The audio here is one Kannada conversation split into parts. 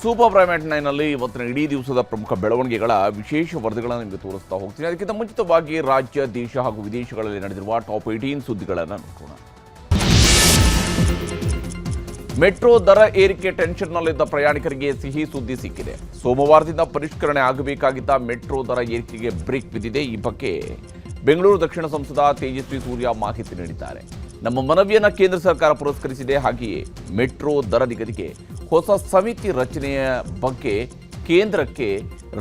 ಸೂಪರ್ ಪ್ರೈಮ್ ನೈನಲ್ಲಿ ಇವತ್ತಿನ ಇಡೀ ದಿವಸದ ಪ್ರಮುಖ ಬೆಳವಣಿಗೆಗಳ ವಿಶೇಷ ವರದಿಗಳನ್ನು ನಿಮಗೆ ತೋರಿಸ್ತಾ ಹೋಗ್ತೀನಿ. ಅದಕ್ಕಿಂತ ಮುಂಚಿತವಾಗಿ ರಾಜ್ಯ, ದೇಶ ಹಾಗೂ ವಿದೇಶಗಳಲ್ಲಿ ನಡೆದಿರುವ ಟಾಪ್ 18 ಸುದ್ದಿಗಳನ್ನು ನೋಡೋಣ. ಮೆಟ್ರೋ ದರ ಏರಿಕೆ ಟೆನ್ಷನ್ನಲ್ಲಿದ್ದ ಪ್ರಯಾಣಿಕರಿಗೆ ಸಿಹಿ ಸುದ್ದಿ ಸಿಕ್ಕಿದೆ. ಸೋಮವಾರದಿಂದ ಪರಿಷ್ಕರಣೆ ಆಗಬೇಕಾಗಿದ್ದ ಮೆಟ್ರೋ ದರ ಏರಿಕೆಗೆ ಬ್ರೇಕ್ ಬಿದ್ದಿದೆ. ಈ ಬಗ್ಗೆ ಬೆಂಗಳೂರು ದಕ್ಷಿಣ ಸಂಸದ ತೇಜಸ್ವಿ ಸೂರ್ಯ ಮಾಹಿತಿ ನೀಡಿದ್ದಾರೆ. ನಮ್ಮ ಮನವಿಯನ್ನು ಕೇಂದ್ರ ಸರ್ಕಾರ ಪುರಸ್ಕರಿಸಿದೆ. ಹಾಗೆಯೇ ಮೆಟ್ರೋ ದರ ನಿಗದಿಗೆ ಹೊಸ ಸಮಿತಿ ರಚನೆಯ ಬಗ್ಗೆ ಕೇಂದ್ರಕ್ಕೆ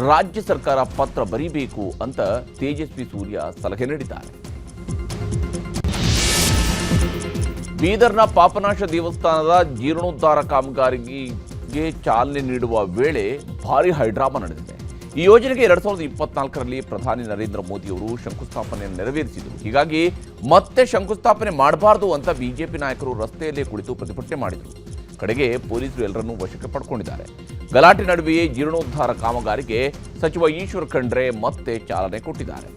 ರಾಜ್ಯ ಸರ್ಕಾರ ಪತ್ರ ಬರೀಬೇಕು ಅಂತ ತೇಜಸ್ವಿ ಸೂರ್ಯ ಸಲಹೆ ನೀಡಿದ್ದಾರೆ. ಬೀದರ್ನ ಪಾಪನಾಶ ದೇವಸ್ಥಾನದ ಜೀರ್ಣೋದ್ಧಾರ ಕಾಮಗಾರಿಗೆ ಚಾಲನೆ ನೀಡುವ ವೇಳೆ ಭಾರೀ ಹೈಡ್ರಾಮಾ ನಡೆದಿದೆ. ಈ ಯೋಜನೆಗೆ 2024ರಲ್ಲಿ ಪ್ರಧಾನಿ ನರೇಂದ್ರ ಮೋದಿಯವರು ಶಂಕುಸ್ಥಾಪನೆಯನ್ನು ನೆರವೇರಿಸಿದರು. ಹೀಗಾಗಿ ಮತ್ತೆ ಶಂಕುಸ್ಥಾಪನೆ ಮಾಡಬಾರದು ಅಂತ ಬಿಜೆಪಿ ನಾಯಕರು ರಸ್ತೆಯಲ್ಲೇ ಕುಳಿತು ಪ್ರತಿಭಟನೆ ಮಾಡಿದರು. ಕಡೆಗೆ ಪೊಲೀಸರು ಎಲ್ಲರನ್ನೂ ವಶಕ್ಕೆ ಪಡ್ಕೊಂಡಿದ್ದಾರೆ. ಗಲಾಟೆ ನಡುವೆಯೇ ಜೀರ್ಣೋದ್ಧಾರ ಕಾಮಗಾರಿಗೆ ಸಚಿವ ಈಶ್ವರ್ ಖಂಡ್ರೆ ಮತ್ತೆ ಚಾಲನೆ ಕೊಟ್ಟಿದ್ದಾರೆ.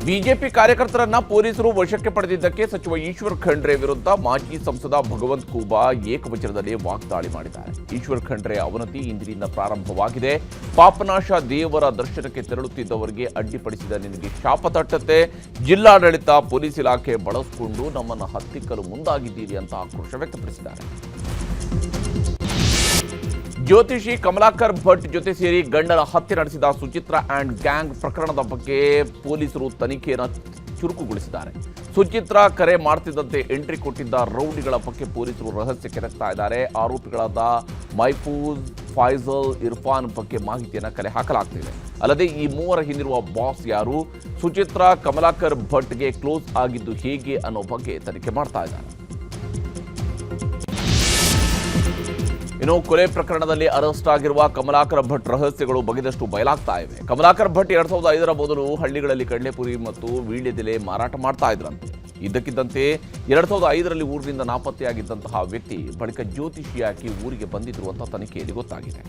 ಬಿಜೆಪಿ ಕಾರ್ಯಕರ್ತರನ್ನ ಪೊಲೀಸರು ವಶಕ್ಕೆ ಪಡೆದಿದ್ದಕ್ಕೆ ಸಚಿವ ಈಶ್ವರ್ ಖಂಡ್ರೆ ವಿರುದ್ಧ ಮಾಜಿ ಸಂಸದ ಭಗವಂತ್ ಖೂಬಾ ಏಕವಚನದಲ್ಲಿ ವಾಗ್ದಾಳಿ ಮಾಡಿದ್ದಾರೆ. ಈಶ್ವರ್ ಖಂಡ್ರೆ ಅವನತಿ ಇಂದಿನಿಂದ ಪ್ರಾರಂಭವಾಗಿದೆ. ಪಾಪನಾಶ ದೇವರ ದರ್ಶನಕ್ಕೆ ತೆರಳುತ್ತಿದ್ದವರಿಗೆ ಅಡ್ಡಿಪಡಿಸಿದ ನಿನಗೆ ಶಾಪ ತಟ್ಟತ್ತೆ. ಜಿಲ್ಲಾಡಳಿತ, ಪೊಲೀಸ್ ಇಲಾಖೆ ಬಳಸಿಕೊಂಡು ನಮ್ಮನ್ನು ಹತ್ತಿಕ್ಕಲು ಮುಂದಾಗಿದ್ದೀರಿ ಅಂತ ಆಕ್ರೋಶ ವ್ಯಕ್ತಪಡಿಸಿದ್ದಾರೆ. ಜ್ಯೋತಿಷಿ ಕಮಲಾಕರ್ ಭಟ್ ಜೊತೆ ಸೇರಿ ಗಂಡನ ಹತ್ಯೆ ನಡೆಸಿದ ಸುಚಿತ್ರಾ ಆ್ಯಂಡ್ ಗ್ಯಾಂಗ್ ಪ್ರಕರಣದ ಬಗ್ಗೆ ಪೊಲೀಸರು ತನಿಖೆಯನ್ನು ಚುರುಕುಗೊಳಿಸಿದ್ದಾರೆ. ಸುಚಿತ್ರಾ ಕರೆ ಮಾಡ್ತಿದ್ದಂತೆ ಎಂಟ್ರಿ ಕೊಟ್ಟಿದ್ದ ರೌಡಿಗಳ ಬಗ್ಗೆ ಪೊಲೀಸರು ರಹಸ್ಯ ಕೆದಕ್ತಾ ಇದ್ದಾರೆ. ಆರೋಪಿಗಳಾದ ಮೈಫೂಜ್, ಫೈಜಲ್, ಇರ್ಫಾನ್ ಬಗ್ಗೆ ಮಾಹಿತಿಯನ್ನು ಕಲೆ ಹಾಕಲಾಗ್ತಿದೆ. ಅಲ್ಲದೆ ಈ ಮೂವರ ಹಿಂದಿರುವ ಬಾಸ್ ಯಾರು, ಸುಚಿತ್ರಾ ಕಮಲಾಕರ್ ಭಟ್ಗೆ ಕ್ಲೋಸ್ ಆಗಿದ್ದು ಹೇಗೆ ಅನ್ನೋ ಬಗ್ಗೆ ತನಿಖೆ ಮಾಡ್ತಾ ಇದ್ದಾರೆ. ಇನ್ನು ಕೊಲೆ ಪ್ರಕರಣದಲ್ಲಿ ಅರೆಸ್ಟ್ ಆಗಿರುವ ಕಮಲಾಕರ್ ಭಟ್ ರಹಸ್ಯಗಳು ಬಗೆದಷ್ಟು ಬಯಲಾಗ್ತಾ ಇವೆ. ಕಮಲಾಕರ್ ಭಟ್ 2005ರ ಮೊದಲು ಹಳ್ಳಿಗಳಲ್ಲಿ ಕಡಲೆಪುರಿ ಮತ್ತು ವೀಳ್ಯದೆಲೆ ಮಾರಾಟ ಮಾಡ್ತಾ ಇದ್ರಂತೆ. ಇದ್ದಕ್ಕಿದ್ದಂತೆ 2005ರಲ್ಲಿ ಊರಿನಿಂದ ನಾಪತ್ತೆಯಾಗಿದ್ದಂತಹ ವ್ಯಕ್ತಿ ಬಳಿಕ ಜ್ಯೋತಿಷಿಯಾಗಿ ಊರಿಗೆ ಬಂದಿದ್ರು ಅಂತ ತನಿಖೆಯಲ್ಲಿ ಗೊತ್ತಾಗಿದೆ.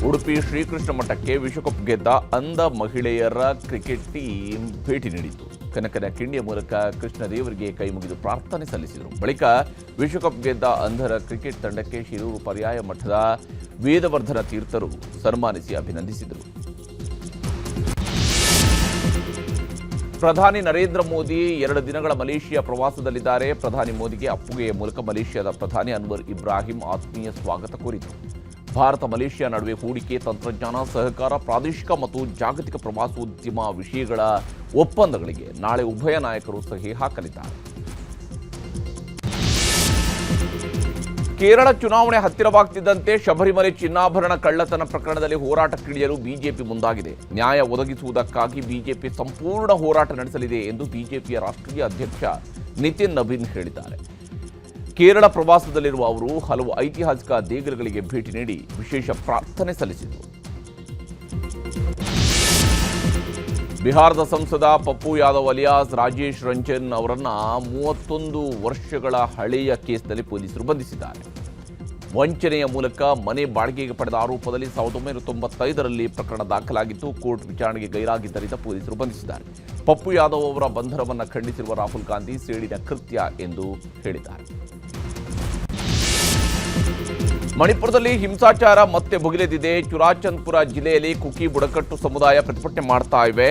ಉಡುಪಿ ಶ್ರೀಕೃಷ್ಣ ಮಠಕ್ಕೆ ವಿಶ್ವಕಪ್ ಗೆದ್ದ ಅಂಧ ಮಹಿಳೆಯರ ಕ್ರಿಕೆಟ್ ಟೀಮ್ ಭೇಟಿ ನೀಡಿತು. ಕನಕನ ಕಿಂಡಿಯ ಮೂಲಕ ಕೃಷ್ಣ ದೇವರಿಗೆ ಕೈ ಮುಗಿದು ಪ್ರಾರ್ಥನೆ ಸಲ್ಲಿಸಿದರು. ಬಳಿಕ ವಿಶ್ವಕಪ್ ಗೆದ್ದ ಅಂಧರ ಕ್ರಿಕೆಟ್ ತಂಡಕ್ಕೆ ಶಿರೂರು ಪರ್ಯಾಯ ಮಠದ ವೇದವರ್ಧನ ತೀರ್ಥರು ಸನ್ಮಾನಿಸಿ ಅಭಿನಂದಿಸಿದರು. ಪ್ರಧಾನಿ ನರೇಂದ್ರ ಮೋದಿ 2 ದಿನಗಳ ಮಲೇಷಿಯಾ ಪ್ರವಾಸದಲ್ಲಿದ್ದಾರೆ. ಪ್ರಧಾನಿ ಮೋದಿಗೆ ಅಪ್ಪುಗೆಯ ಮೂಲಕ ಮಲೇಷಿಯಾದ ಪ್ರಧಾನಿ ಅನ್ವರ್ ಇಬ್ರಾಹಿಂ ಆತ್ಮೀಯ ಸ್ವಾಗತ ಕೋರಿದರು. ಭಾರತ ಮಲೇಷಿಯಾ ನಡುವೆ ಹೂಡಿಕೆ, ತಂತ್ರಜ್ಞಾನ, ಸಹಕಾರ, ಪ್ರಾದೇಶಿಕ ಮತ್ತು ಜಾಗತಿಕ ಪ್ರವಾಸೋದ್ಯಮ ವಿಷಯಗಳ ಒಪ್ಪಂದಗಳಿಗೆ ನಾಳೆ ಉಭಯ ನಾಯಕರು ಸಹಿ ಹಾಕಲಿದ್ದಾರೆ. ಕೇರಳ ಚುನಾವಣೆ ಹತ್ತಿರವಾಗ್ತಿದ್ದಂತೆ ಶಬರಿಮಲೆ ಚಿನ್ನಾಭರಣ ಕಳ್ಳತನ ಪ್ರಕರಣದಲ್ಲಿ ಹೋರಾಟಕ್ಕಿಳಿಯಲು ಬಿಜೆಪಿ ಮುಂದಾಗಿದೆ. ನ್ಯಾಯ ಒದಗಿಸುವುದಕ್ಕಾಗಿ ಬಿಜೆಪಿ ಸಂಪೂರ್ಣ ಹೋರಾಟ ನಡೆಸಲಿದೆ ಎಂದು ಬಿಜೆಪಿಯ ರಾಷ್ಟ್ರೀಯ ಅಧ್ಯಕ್ಷ ನಿತಿನ್ ನಬೀನ್ ಹೇಳಿದ್ದಾರೆ. ಕೇರಳ ಪ್ರವಾಸದಲ್ಲಿರುವ ಅವರು ಹಲವು ಐತಿಹಾಸಿಕ ದೇಗುಲಗಳಿಗೆ ಭೇಟಿ ನೀಡಿ ವಿಶೇಷ ಪ್ರಾರ್ಥನೆ ಸಲ್ಲಿಸಿದರು. ಬಿಹಾರದ ಸಂಸದ ಪಪ್ಪು ಯಾದವ್ ಅಲಿಯಾಸ್ ರಾಜೇಶ್ ರಂಜನ್ ಅವರನ್ನ 31 ವರ್ಷಗಳ ಹಳೆಯ ಕೇಸ್ನಲ್ಲಿ ಪೊಲೀಸರು ಬಂಧಿಸಿದ್ದಾರೆ. ವಂಚನೆಯ ಮೂಲಕ ಮನೆ ಬಾಡಿಗೆಗೆ ಪಡೆದ ಆರೋಪದಲ್ಲಿ 1995ರಲ್ಲಿ ಪ್ರಕರಣ ದಾಖಲಾಗಿದ್ದು ಕೋರ್ಟ್ ವಿಚಾರಣೆಗೆ ಗೈರಾಗಿದ್ದರಿಂದ ಪೊಲೀಸರು ಬಂಧಿಸಿದ್ದಾರೆ. ಪಪ್ಪು ಯಾದವ್ ಅವರ ಬಂಧನವನ್ನು ಖಂಡಿಸಿರುವ ರಾಹುಲ್ ಗಾಂಧಿ ಸೇಡಿನ ಕೃತ್ಯ ಎಂದು ಹೇಳಿದ್ದಾರೆ. ಮಣಿಪುರದಲ್ಲಿ ಹಿಂಸಾಚಾರ ಮತ್ತೆ ಭುಗಿಲೆದಿದೆ. ಚುರಾಚಂದ್ಪುರ ಜಿಲ್ಲೆಯಲ್ಲಿ ಕುಕಿ ಬುಡಕಟ್ಟು ಸಮುದಾಯ ಪ್ರತಿಭಟನೆ ಮಾಡ್ತಾ ಇವೆ.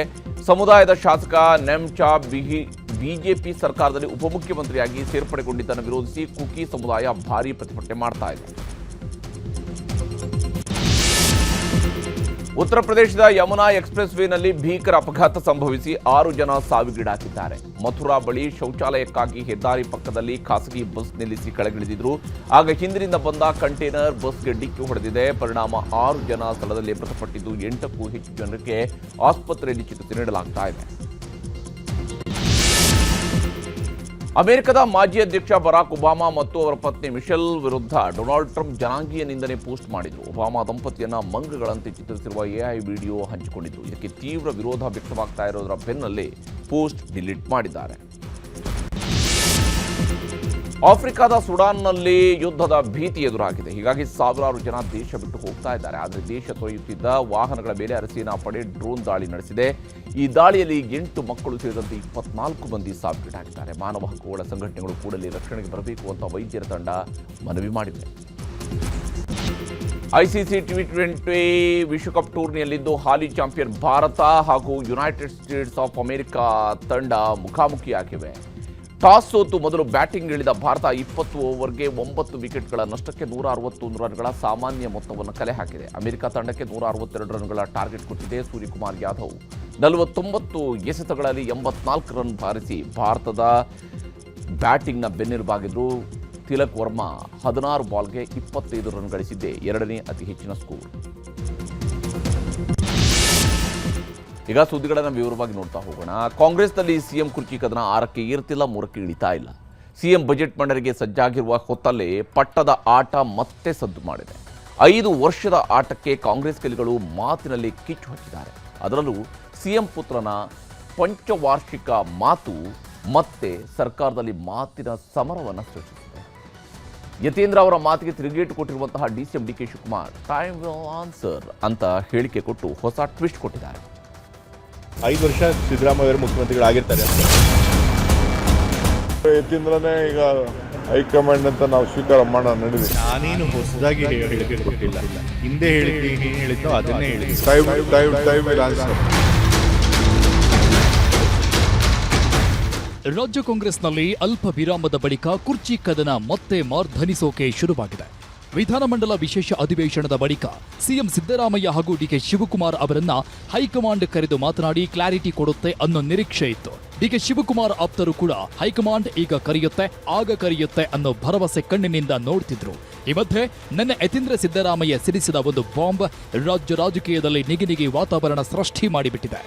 ಸಮುದಾಯದ ಶಾಸಕ ನೆಮ್ಚಾ ಬಿಜೆಪಿ ಸರ್ಕಾರದಲ್ಲಿ ಉಪಮುಖ್ಯಮಂತ್ರಿಯಾಗಿ ಸೇರ್ಪಡೆಗೊಂಡಿದ್ದನ್ನು ವಿರೋಧಿಸಿ ಕುಕಿ ಸಮುದಾಯ ಭಾರೀ ಪ್ರತಿಭಟನೆ ಮಾಡ್ತಾ ಇದೆ. ಉತ್ತರ ಪ್ರದೇಶದ ಯಮುನಾ ಎಕ್ಸ್ಪ್ರೆಸ್ ವೇನಲ್ಲಿ ಭೀಕರ ಅಪಘಾತ ಸಂಭವಿಸಿ 6 ಜನ ಸಾವಿಗೀಡಾಗಿದ್ದಾರೆ. ಮಥುರಾ ಬಳಿ ಶೌಚಾಲಯಕ್ಕಾಗಿ ಹೆದ್ದಾರಿ ಪಕ್ಕದಲ್ಲಿ ಖಾಸಗಿ ಬಸ್ ನಿಲ್ಲಿಸಿ ಕೆಳಗಿಳಿದಿದ್ರು. ಆಗ ಹಿಂದಿನಿಂದ ಬಂದ ಕಂಟೈನರ್ ಬಸ್ಗೆ ಡಿಕ್ಕಿ ಹೊಡೆದಿದೆ. ಪರಿಣಾಮ 6 ಜನ ಸ್ಥಳದಲ್ಲಿ ಮೃತಪಟ್ಟಿದ್ದು 8ಕ್ಕೂ ಹೆಚ್ಚು ಜನರಿಗೆ ಆಸ್ಪತ್ರೆಯಲ್ಲಿ ಚಿಕಿತ್ಸೆ ನೀಡಲಾಗ್ತಾ ಇದೆ. ಅಮೆರಿಕದ ಮಾಜಿ ಅಧ್ಯಕ್ಷ ಬರಾಕ್ ಒಬಾಮಾ ಮತ್ತು ಅವರ ಪತ್ನಿ ಮಿಶೆಲ್ ವಿರುದ್ಧ ಡೊನಾಲ್ಡ್ ಟ್ರಂಪ್ ಜನಾಂಗೀಯ ನಿಂದನೆ ಪೋಸ್ಟ್ ಮಾಡಿದರು. ಒಬಾಮಾ ದಂಪತಿಯನ್ನ ಮಂಗಗಳಂತೆ ಚಿತ್ರಿಸಿರುವ ಎಐ ವಿಡಿಯೋ ಹಂಚಿಕೊಂಡಿದ್ರು. ಇದಕ್ಕೆ ತೀವ್ರ ವಿರೋಧ ವ್ಯಕ್ತವಾಗ್ತಾ ಇರೋದರ ಬೆನ್ನಲ್ಲೇ ಪೋಸ್ಟ್ ಡಿಲೀಟ್ ಮಾಡಿದ್ದಾರೆ. ಆಫ್ರಿಕಾದ ಸುಡಾನ್ನಲ್ಲಿ ಯುದ್ಧದ ಭೀತಿ ಎದುರಾಗಿದೆ. ಹೀಗಾಗಿ ಸಾವಿರಾರು ಜನ ದೇಶ ಬಿಟ್ಟು ಹೋಗ್ತಾ ಇದ್ದಾರೆ. ಆದರೆ ದೇಶ ತೊರೆಯುತ್ತಿದ್ದ ವಾಹನಗಳ ಮೇಲೆ ಅರಸೇನಾ ಪಡೆ ಡ್ರೋನ್ ದಾಳಿ ನಡೆಸಿದೆ. ಈ ದಾಳಿಯಲ್ಲಿ 8 ಮಕ್ಕಳು ಸೇರಿದಂತೆ 24 ಮಂದಿ ಸಾವಿಗೀಡಾಗಿದ್ದಾರೆ. ಮಾನವ ಹಕ್ಕುಗಳ ಸಂಘಟನೆಗಳು ಕೂಡಲೇ ರಕ್ಷಣೆಗೆ ಬರಬೇಕು ಅಂತ ವೈದ್ಯರ ತಂಡ ಮನವಿ ಮಾಡಿದೆ. ಐಸಿಸಿ T20 ವಿಶ್ವಕಪ್ ಟೂರ್ನಿಯಲ್ಲಿಂದು ಹಾಲಿ ಚಾಂಪಿಯನ್ ಭಾರತ ಹಾಗೂ ಯುನೈಟೆಡ್ ಸ್ಟೇಟ್ಸ್ ಆಫ್ ಅಮೆರಿಕಾ ತಂಡ ಮುಖಾಮುಖಿಯಾಗಿವೆ. ಟಾಸ್ ಸೋತು ಮೊದಲು ಬ್ಯಾಟಿಂಗ್ ಇಳಿದ ಭಾರತ 20 ಓವರ್ಗೆ 9 ವಿಕೆಟ್ಗಳ ನಷ್ಟಕ್ಕೆ 161 ರನ್ಗಳ ಸಾಮಾನ್ಯ ಮೊತ್ತವನ್ನು ಕಲೆ ಹಾಕಿದೆ. ಅಮೆರಿಕ ತಂಡಕ್ಕೆ 162 ರನ್ಗಳ ಟಾರ್ಗೆಟ್ ಕೊಟ್ಟಿದೆ. ಸೂರ್ಯಕುಮಾರ್ ಯಾದವ್ 49 ಎಸೆತಗಳಲ್ಲಿ 84 ರನ್ ಬಾರಿಸಿ ಭಾರತದ ಬ್ಯಾಟಿಂಗ್ನ ಬೆನ್ನೆಲುಬಾಗಿದ್ರು. ತಿಲಕ್ ವರ್ಮಾ 16 ಬಾಲ್ಗೆ 25 ರನ್ ಗಳಿಸಿದ್ದೇ ಎರಡನೇ ಅತಿ ಹೆಚ್ಚಿನ ಸ್ಕೋರ್. ಈಗ ಸುದ್ದಿಗಳನ್ನು ವಿವರವಾಗಿ ನೋಡ್ತಾ ಹೋಗೋಣ. ಕಾಂಗ್ರೆಸ್ನಲ್ಲಿ ಸಿಎಂ ಕುರ್ಚಿ ಕದನ 6ಕ್ಕೆ ಏರ್ತಿಲ್ಲ, 3ಕ್ಕೆ ಇಳಿತಾ ಇಲ್ಲ. ಸಿಎಂ ಬಜೆಟ್ ಮಂಡನೆಗೆ ಸಜ್ಜಾಗಿರುವ ಹೊತ್ತಲ್ಲೇ ಪಟ್ಟದ ಆಟ ಮತ್ತೆ ಸದ್ದು ಮಾಡಿದೆ. 5 ವರ್ಷದ ಆಟಕ್ಕೆ ಕಾಂಗ್ರೆಸ್ ಕಲಿಗಳು ಮಾತಿನಲ್ಲಿ ಕಿಚ್ಚು ಹಚ್ಚಿದ್ದಾರೆ. ಅದರಲ್ಲೂ ಸಿಎಂ ಪುತ್ರನ ಪಂಚವಾರ್ಷಿಕ ಮಾತು ಮತ್ತೆ ಸರ್ಕಾರದಲ್ಲಿ ಮಾತಿನ ಸಮರವನ್ನು ಸೃಷ್ಟಿಸಿದೆ. ಯತೀಂದ್ರ ಅವರ ಮಾತಿಗೆ ತಿರುಗೇಟು ಕೊಟ್ಟಿರುವಂತಹ DCM D K Shivakumar time will answer ಅಂತ ಹೇಳಿಕೆ ಕೊಟ್ಟು ಹೊಸ ಟ್ವಿಸ್ಟ್ ಕೊಟ್ಟಿದ್ದಾರೆ. 5 ವರ್ಷ ಸಿದ್ದರಾಮಯ್ಯ ಅವರು ಮುಖ್ಯಮಂತ್ರಿಗಳಾಗಿರ್ತಾರೆ. ಯತೀಂದ್ರನೇ ಈಗ ಹೈಕಮಾಂಡ್ ಅಂತ ನಾವು ಸ್ವೀಕಾರ ಮಾಡೋಣ ನಡೆದಿದೆ. ನಾನೇನು ಹೊಸದಾಗಿ ಹೇಳಿಕೆ ಕೊಟ್ಟಿಲ್ಲ. ಹಿಂದೆ ಹೇಳಿದ್ದು ಅದನ್ನೇ ಹೇಳಿ. Time will answer. ರಾಜ್ಯ ಕಾಂಗ್ರೆಸ್ನಲ್ಲಿ ಅಲ್ಪ ವಿರಾಮದ ಬಳಿಕ ಕುರ್ಚಿ ಕದನ ಮತ್ತೆ ಮಾರ್ಧನಿಸೋಕೆ ಶುರುವಾಗಿದೆ. ವಿಧಾನಮಂಡಲ ವಿಶೇಷ ಅಧಿವೇಶನದ ಬಳಿಕ ಸಿಎಂ ಸಿದ್ದರಾಮಯ್ಯ ಹಾಗೂ ಡಿಕೆ ಶಿವಕುಮಾರ್ ಅವರನ್ನ ಹೈಕಮಾಂಡ್ ಕರೆದು ಮಾತನಾಡಿ ಕ್ಲಾರಿಟಿ ಕೊಡುತ್ತೆ ಅನ್ನೋ ನಿರೀಕ್ಷೆ ಇತ್ತು. ಡಿಕೆ ಶಿವಕುಮಾರ್ ಆಪ್ತರು ಕೂಡ ಹೈಕಮಾಂಡ್ ಈಗ ಕರೆಯುತ್ತೆ, ಆಗ ಕರೆಯುತ್ತೆ ಅನ್ನೋ ಭರವಸೆ ಕಣ್ಣಿನಿಂದ ನೋಡ್ತಿದ್ರು. ಈ ಮಧ್ಯೆ ನಿನ್ನೆ ಯತೀಂದ್ರ ಸಿದ್ದರಾಮಯ್ಯ ಸಿಡಿಸಿದ ಒಂದು ಬಾಂಬ್ ರಾಜ್ಯ ರಾಜಕೀಯದಲ್ಲಿ ನಿಗಿನಿಗಿ ವಾತಾವರಣ ಸೃಷ್ಟಿ ಮಾಡಿಬಿಟ್ಟಿದೆ.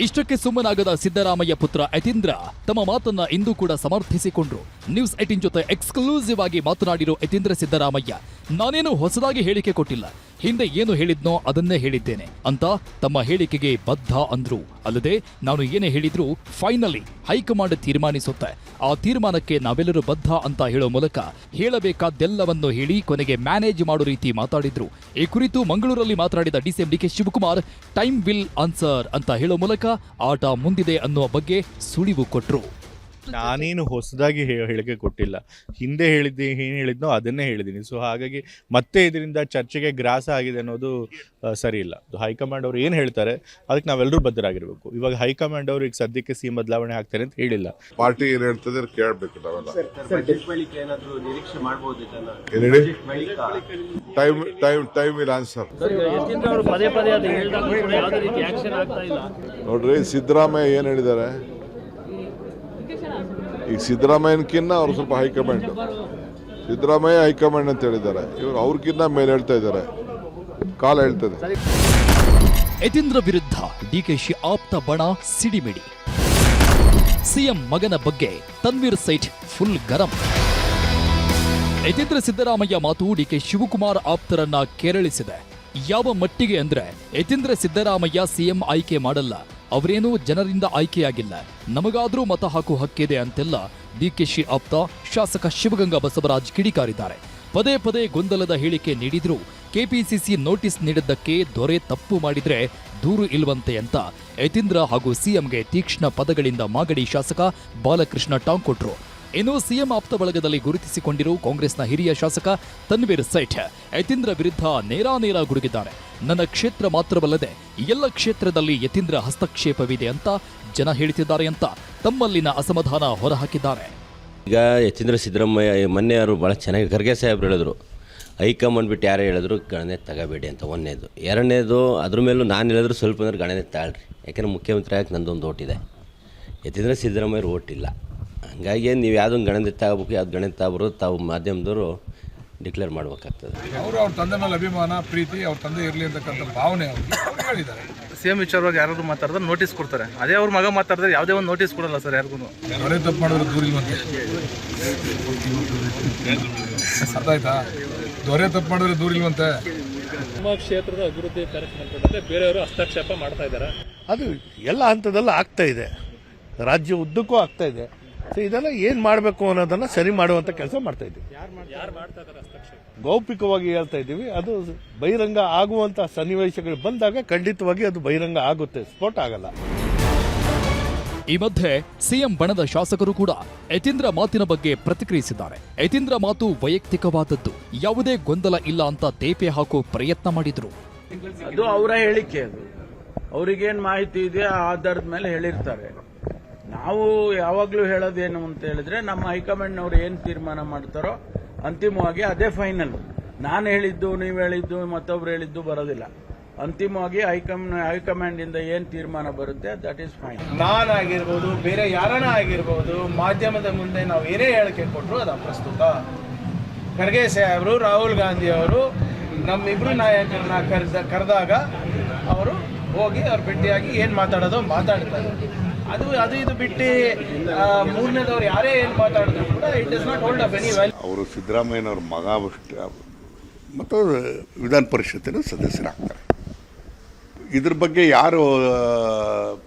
ಇಷ್ಟಕ್ಕೆ ಸುಮ್ಮನಾಗದ ಸಿದ್ದರಾಮಯ್ಯ ಪುತ್ರ ಯತೀಂದ್ರ ತಮ್ಮ ಮಾತನ್ನ ಇಂದು ಕೂಡ ಸಮರ್ಥಿಸಿಕೊಂಡ್ರು. ನ್ಯೂಸ್ 18 ಜೊತೆ ಎಕ್ಸ್ಕ್ಲೂಸಿವ್ ಆಗಿ ಮಾತನಾಡಿರೋ ಯತೀಂದ್ರ ಸಿದ್ದರಾಮಯ್ಯ, ನಾನೇನು ಹೊಸದಾಗಿ ಹೇಳಿಕೆ ಕೊಟ್ಟಿಲ್ಲ, ಹಿಂದೆ ಏನು ಹೇಳಿದ್ನೋ ಅದನ್ನೇ ಹೇಳಿದ್ದೇನೆ ಅಂತ ತಮ್ಮ ಹೇಳಿಕೆಗೆ ಬದ್ಧ ಅಂದ್ರು. ಅಲ್ಲದೆ ನಾನು ಏನೇ ಹೇಳಿದ್ರೂ ಫೈನಲಿ ಹೈಕಮಾಂಡ್ ತೀರ್ಮಾನಿಸುತ್ತೆ, ಆ ತೀರ್ಮಾನಕ್ಕೆ ನಾವೆಲ್ಲರೂ ಬದ್ಧ ಅಂತ ಹೇಳೋ ಮೂಲಕ ಹೇಳಬೇಕಾದ್ದೆಲ್ಲವನ್ನು ಹೇಳಿ ಕೊನೆಗೆ ಮ್ಯಾನೇಜ್ ಮಾಡೋ ರೀತಿ ಮಾತಾಡಿದ್ರು. ಈ ಕುರಿತು ಮಂಗಳೂರಲ್ಲಿ ಮಾತನಾಡಿದ DCM D K Shivakumar time will answer ಅಂತ ಹೇಳೋ ಮೂಲಕ ಆಟ ಮುಂದಿದೆ ಅನ್ನುವ ಬಗ್ಗೆ ಸುಳಿವು ಕೊಟ್ರು. ನಾನೇನು ಹೊಸದಾಗಿ ಹೇಳಿಕೆ ಕೊಟ್ಟಿಲ್ಲ. ಹಿಂದೆ ಏನು ಹೇಳಿದ್ನೋ ಅದನ್ನೇ ಹೇಳಿದ್ದೀನಿ. ಸೊ ಹಾಗಾಗಿ ಮತ್ತೆ ಇದರಿಂದ ಚರ್ಚೆಗೆ ಗ್ರಾಸ ಆಗಿದೆ ಅನ್ನೋದು ಸರಿ ಇಲ್ಲ. ಹೈಕಮಾಂಡ್ ಅವರು ಏನು ಹೇಳ್ತಾರೆ ಅದಕ್ಕೆ ನಾವೆಲ್ಲರೂ ಬದ್ಧರಾಗಿರ್ಬೇಕು. ಇವಾಗ ಹೈಕಮಾಂಡ್ ಅವರು ಈಗ ಸದ್ಯಕ್ಕೆ ಸಿಎಂ ಬದಲಾವಣೆ ಆಗ್ತಾರೆ ಅಂತ ಹೇಳಿಲ್ಲ. ಪಾರ್ಟಿ ಏನ್ ಹೇಳ್ತದೆ ಕೇಳಬೇಕು ನಾವೆಲ್ಲ. Time will answer. ನೋಡ್ರಿ, ಸಿದ್ದರಾಮಯ್ಯ ಏನ್ ಹೇಳಿದ್ದಾರೆ, ಈಗ ಸಿದ್ದರಾಮಯ್ಯನಕ್ಕಿನ್ನ ಅವ್ರು ಸ್ವಲ್ಪ ಹೈಕಮಾಂಡ್, ಸಿದ್ದರಾಮಯ್ಯ ಹೈಕಮಾಂಡ್ ಅಂತ ಹೇಳಿದ್ದಾರೆ. ಇವರು ಅವ್ರಿಗಿನ್ನ ಮೇಲೆ ಹೇಳ್ತಾ ಇದ್ದಾರೆ, ಕಾಲ ಹೇಳ್ತದೆ. ಯತೀಂದ್ರ ವಿರುದ್ಧ ಡಿಕೆಶಿ ಆಪ್ತ ಬಣ ಸಿಡಿಮಿಡಿ. ಸಿಎಂ ಮಗನ ಬಗ್ಗೆ ತನ್ವೀರ್ ಸೇಠ್ ಫುಲ್ ಗರಂ. ಯತೀಂದ್ರ ಸಿದ್ದರಾಮಯ್ಯ ಮಾತು ಡಿಕೆ ಶಿವಕುಮಾರ್ ಆಪ್ತರನ್ನ ಕೆರಳಿಸಿದೆ. ಯಾವ ಮಟ್ಟಿಗೆ ಅಂದ್ರೆ, ಯತೀಂದ್ರ ಸಿದ್ದರಾಮಯ್ಯ ಸಿಎಂ ಆಯ್ಕೆ ಮಾಡಲ್ಲ, ಅವರೇನೂ ಜನರಿಂದ ಆಯ್ಕೆಯಾಗಿಲ್ಲ, ನಮಗಾದ್ರೂ ಮತ ಹಾಕು ಹಕ್ಕಿದೆ ಅಂತೆಲ್ಲ ಡಿಕೆಶಿ ಆಪ್ತ ಶಾಸಕ ಶಿವಗಂಗಾ ಬಸವರಾಜ್ ಕಿಡಿಕಾರಿದ್ದಾರೆ. ಪದೇ ಪದೇ ಗೊಂದಲದ ಹೇಳಿಕೆ ನೀಡಿದ್ರು. ಕೆಪಿಸಿಸಿ ನೋಟಿಸ್ ನೀಡಿದ್ದಕ್ಕೆ ದೊರೆ ತಪ್ಪು ಮಾಡಿದ್ರೆ ದೂರು ಇಲ್ವಂತೆ ಅಂತ ಯತೀಂದ್ರ ಹಾಗೂ ಸಿಎಂಗೆ ತೀಕ್ಷ್ಣ ಪದಗಳಿಂದ ಮಾಗಡಿ ಶಾಸಕ ಬಾಲಕೃಷ್ಣ ಟಾಂಗ್ ಕೊಟ್ರು. ಇನ್ನು ಸಿಎಂ ಆಪ್ತ ಬಳಗದಲ್ಲಿ ಗುರುತಿಸಿಕೊಂಡಿರೋ ಕಾಂಗ್ರೆಸ್ನ ಹಿರಿಯ ಶಾಸಕ ತನ್ವೀರ್ ಸೇಠ್ ಯತೀಂದ್ರ ವಿರುದ್ಧ ನೇರಾನೇರ ಗುಡುಗಿದ್ದಾರೆ. ನನ್ನ ಕ್ಷೇತ್ರ ಮಾತ್ರವಲ್ಲದೆ ಎಲ್ಲ ಕ್ಷೇತ್ರದಲ್ಲಿ ಯತೀಂದ್ರ ಹಸ್ತಕ್ಷೇಪವಿದೆ ಅಂತ ಜನ ಹೇಳ್ತಿದ್ದಾರೆ ಅಂತ ತಮ್ಮಲ್ಲಿನ ಅಸಮಾಧಾನ ಹೊರಹಾಕಿದ್ದಾರೆ. ಈಗ ಯತೀಂದ್ರ ಸಿದ್ದರಾಮಯ್ಯ ಮೊನ್ನೆ ಅವರು ಭಾಳ ಚೆನ್ನಾಗಿ ಖರ್ಗೆ ಸಾಹೇಬ್ರು ಹೇಳಿದ್ರು, ಹೈಕಮಾಂಡ್ ಬಿಟ್ಟು ಯಾರೇ ಹೇಳಿದ್ರು ಗಣನೆ ತಗೋಬೇಡಿ ಅಂತ. ಒಂದನೇದು. ಎರಡನೇದು, ಅದ್ರ ಮೇಲೂ ನಾನು ಹೇಳಿದ್ರು ಸ್ವಲ್ಪ ಅಂದ್ರೆ ಗಣನೆ ತಾಳ್ರಿ, ಯಾಕೆಂದರೆ ಮುಖ್ಯಮಂತ್ರಿ ಆಗಿ ನಂದೊಂದು ಓಟಿದೆ, ಯತೀಂದ್ರ ಸಿದ್ದರಾಮಯ್ಯರು ಓಟಿಲ್ಲ. ಹಂಗಾಗಿ ನೀವು ಯಾವುದೊಂದು ಗಣನೆ ತಗೋಬೇಕು, ಯಾವ್ದು ಗಣನೆ ತಗೋಬರೋದು ತಾವು ಮಾಧ್ಯಮದವರು ಡಿಕ್ಲೇರ್ ಮಾಡಬೇಕಾಗ್ತದೆ. ಅವರು ಅವ್ರ ತಂದೆ ಮೇಲೆ ಅಭಿಮಾನ, ಪ್ರೀತಿ, ಅವ್ರ ತಂದೆ ಇರಲಿ ಅಂತಕ್ಕಂಥ ಭಾವನೆ ಅವ್ರು ಹೇಳಿದ್ದಾರೆ. ಸಿಎಂ ವಿಚಾರವಾಗಿ ಯಾರಾದ್ರು ಮಾತಾಡಿದ್ರೆ ನೋಟಿಸ್ ಕೊಡ್ತಾರೆ. ಅದೇ ಅವ್ರ ಮಗ ಮಾತಾಡಿದ್ರೆ ಯಾವುದೇ ಒಂದು ನೋಟಿಸ್ ಕೊಡಲ್ಲ ಸರ್ ಯಾರಿಗೂ. ಅವರೇ ತಪ್ಪು ಮಾಡಿದ್ರೆ ದೂರಿಲ್ವಂತೆ. ಅರ್ಥ ಆಯ್ತಾ? ದೊರೆ ತಪ್ಪು ಮಾಡಿದ್ರೆ ದೂರಿಲ್ವಂತೆ. ನಮ್ಮ ಕ್ಷೇತ್ರದ ಅಭಿವೃದ್ಧಿ ಕಾರ್ಯಕ್ರಮ ಬೇರೆಯವರು ಹಸ್ತಕ್ಷೇಪ ಮಾಡ್ತಾ ಇದ್ದಾರೆ. ಅದು ಎಲ್ಲ ಹಂತದಲ್ಲೂ ಆಗ್ತಾ ಇದೆ, ರಾಜ್ಯ ಉದ್ದಕ್ಕೂ ಆಗ್ತಾ ಇದೆ. ಸೊ ಇದೆಲ್ಲ ಏನು ಮಾಡಬೇಕು ಅನ್ನೋದನ್ನ ಸರಿ ಮಾಡುವಂತ ಕೆಲಸ ಮಾಡ್ತಾ ಇದ್ದೀವಿ. ಗೌಪ್ಯವಾಗಿ ಹೇಳ್ತಾ ಇದ್ದೀವಿ. ಅದು ಬಹಿರಂಗ ಆಗುವಂತ ಸನ್ನಿವೇಶಗಳು ಬಂದಾಗ ಖಂಡಿತವಾಗಿ ಅದು ಬಹಿರಂಗ ಆಗುತ್ತೆ, ಸ್ಫೋಟ ಆಗಲ್ಲ. ಈ ಮಧ್ಯೆ ಸಿಎಂ ಬಣದ ಶಾಸಕರು ಕೂಡ ಯತೀಂದ್ರ ಮಾತಿನ ಬಗ್ಗೆ ಪ್ರತಿಕ್ರಿಯಿಸಿದ್ದಾರೆ. ಯತೀಂದ್ರ ಮಾತು ವೈಯಕ್ತಿಕವಾದದ್ದು, ಯಾವುದೇ ಗೊಂದಲ ಇಲ್ಲ ಅಂತ ತೇಪೆ ಹಾಕೋ ಪ್ರಯತ್ನ ಮಾಡಿದ್ರು. ಅದು ಅವರ ಹೇಳಿಕೆ, ಅದು ಅವರಿಗೇನು ಮಾಹಿತಿ ಇದೆ ಆ ಆಧಾರದ ಮೇಲೆ ಹೇಳಿರ್ತಾರೆ. ನಾವು ಯಾವಾಗಲೂ ಹೇಳೋದೇನು ಅಂತ ಹೇಳಿದ್ರೆ, ನಮ್ಮ ಹೈಕಮಾಂಡ್ನವರು ಏನು ತೀರ್ಮಾನ ಮಾಡ್ತಾರೋ ಅಂತಿಮವಾಗಿ ಅದೇ ಫೈನಲ್. ನಾನು ಹೇಳಿದ್ದು, ನೀವು ಹೇಳಿದ್ದು, ಮತ್ತೊಬ್ರು ಹೇಳಿದ್ದು ಬರೋದಿಲ್ಲ. ಅಂತಿಮವಾಗಿ ಹೈಕಮಾಂಡ್ ಇಂದ ಏನ್ ತೀರ್ಮಾನ ಬರುತ್ತೆ ದಟ್ ಈಸ್ ಫೈನ್. ನಾನಾಗಿರ್ಬೋದು, ಬೇರೆ ಯಾರನ್ನ ಆಗಿರ್ಬೋದು, ಮಾಧ್ಯಮದ ಮುಂದೆ ನಾವು ಏನೇ ಹೇಳಿಕೆ ಕೊಟ್ಟರು ಅದು ಅಪ್ರಸ್ತುತ. ಖರ್ಗೆ ಸಾಹೇಬರು, ರಾಹುಲ್ ಗಾಂಧಿ ಅವರು ನಮ್ಮಿಬ್ರು ನಾಯಕರನ್ನ ಕರೆದಾಗ ಅವರು ಹೋಗಿ ಅವ್ರು ಭೇಟಿಯಾಗಿ ಏನು ಮಾತಾಡೋದು ಮಾತಾಡ್ತಾರೆ. ಅದು ಇದು ಬಿಟ್ಟು ಮೂರನೇದವ್ರು ಯಾರೇ ಏನು ಮಾತಾಡಿದ್ರು ಕೂಡ it is not hold up any value. ಅವರು ಸಿದ್ದರಾಮಯ್ಯನವ್ರ ಮಗ ಮತ್ತು ವಿಧಾನ ಪರಿಷತ್ತಿನ ಸದಸ್ಯರಾಗ್ತಾರೆ. ಇದ್ರ ಬಗ್ಗೆ ಯಾರು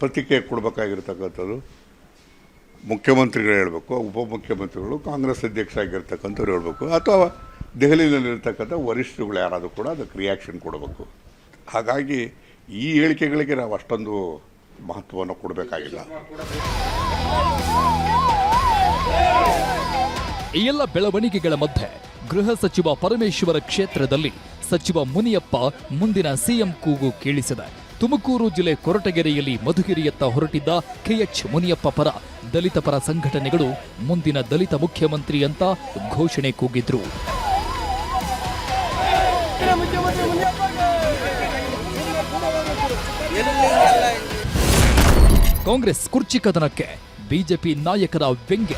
ಪ್ರತಿಕ್ರಿಯೆ ಕೊಡಬೇಕಾಗಿರ್ತಕ್ಕಂಥದ್ದು ಮುಖ್ಯಮಂತ್ರಿಗಳು ಹೇಳಬೇಕು, ಉಪಮುಖ್ಯಮಂತ್ರಿಗಳು, ಕಾಂಗ್ರೆಸ್ ಅಧ್ಯಕ್ಷ ಆಗಿರ್ತಕ್ಕಂಥವ್ರು ಹೇಳಬೇಕು, ಅಥವಾ ದೆಹಲಿಯಲ್ಲಿರ್ತಕ್ಕಂಥ ವರಿಷ್ಠರುಗಳು ಯಾರಾದರೂ ಕೂಡ ಅದಕ್ಕೆ ರಿಯಾಕ್ಷನ್ ಕೊಡಬೇಕು. ಹಾಗಾಗಿ ಈ ಹೇಳಿಕೆಗಳಿಗೆ ನಾವು ಅಷ್ಟೊಂದು ಮಹತ್ವವನ್ನು ಕೊಡಬೇಕಾಗಿಲ್ಲ. ಈ ಎಲ್ಲ ಬೆಳವಣಿಗೆಗಳ ಮಧ್ಯೆ ಗೃಹ ಸಚಿವ ಪರಮೇಶ್ವರ ಕ್ಷೇತ್ರದಲ್ಲಿ ಸಚಿವ ಮುನಿಯಪ್ಪ ಮುಂದಿನ ಸಿಎಂ ಕೂಗು ಕೇಳಿಸಿದೆ. ತುಮಕೂರು ಜಿಲ್ಲೆ ಕೊರಟಗೆರೆಯಲ್ಲಿ ಮಧುಗಿರಿಯತ್ತ ಹೊರಟಿದ್ದ ಕೆಎಚ್ ಮುನಿಯಪ್ಪ ಪರ ದಲಿತ ಪರ ಸಂಘಟನೆಗಳು ಮುಂದಿನ ದಲಿತ ಮುಖ್ಯಮಂತ್ರಿ ಅಂತ ಘೋಷಣೆ ಕೂಗಿದ್ರು. ಕಾಂಗ್ರೆಸ್ ಕುರ್ಚಿ ಕದನಕ್ಕೆ ಬಿಜೆಪಿ ನಾಯಕರ ವ್ಯಂಗ್ಯ.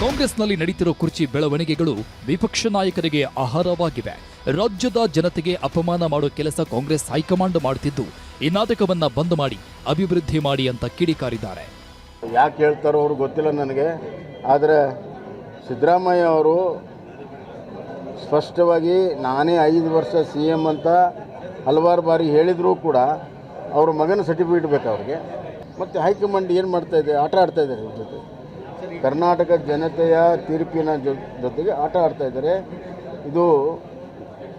ಕಾಂಗ್ರೆಸ್ನಲ್ಲಿ ನಡೀತಿರೋ ಕುರ್ಚಿ ಬೆಳವಣಿಗೆಗಳು ವಿಪಕ್ಷ ನಾಯಕರಿಗೆ ಆಹಾರವಾಗಿವೆ. ರಾಜ್ಯದ ಜನತೆಗೆ ಅಪಮಾನ ಮಾಡೋ ಕೆಲಸ ಕಾಂಗ್ರೆಸ್ ಹೈಕಮಾಂಡ್ ಮಾಡುತ್ತಿದ್ದು, ಈ ನಾಟಕವನ್ನ ಬಂದ್ ಮಾಡಿ ಅಭಿವೃದ್ಧಿ ಮಾಡಿ ಅಂತ ಕಿಡಿಕಾರಿದ್ದಾರೆ. ಯಾಕೆ ಹೇಳ್ತಾರೋ ಅವ್ರು ಗೊತ್ತಿಲ್ಲ ನನಗೆ. ಆದರೆ ಸಿದ್ದರಾಮಯ್ಯ ಅವರು ಸ್ಪಷ್ಟವಾಗಿ ನಾನೇ 5 ವರ್ಷ CM ಅಂತ ಹಲವಾರು ಬಾರಿ ಹೇಳಿದರೂ ಕೂಡ ಅವ್ರ ಮಗನ ಸರ್ಟಿಫಿಕೇಟ್ ಬೇಕು ಅವ್ರಿಗೆ. ಮತ್ತು ಹೈಕಮಾಂಡ್ ಏನು ಮಾಡ್ತಾ ಇದೆ, ಆಟ ಆಡ್ತಾ ಇದ್ದಾರೆ ಇವ್ರ ಜೊತೆ. ಕರ್ನಾಟಕ ಜನತೆಯ ತೀರ್ಪಿನ ಜೊತೆಗೆ ಆಟ ಆಡ್ತಾ ಇದ್ದಾರೆ. ಇದು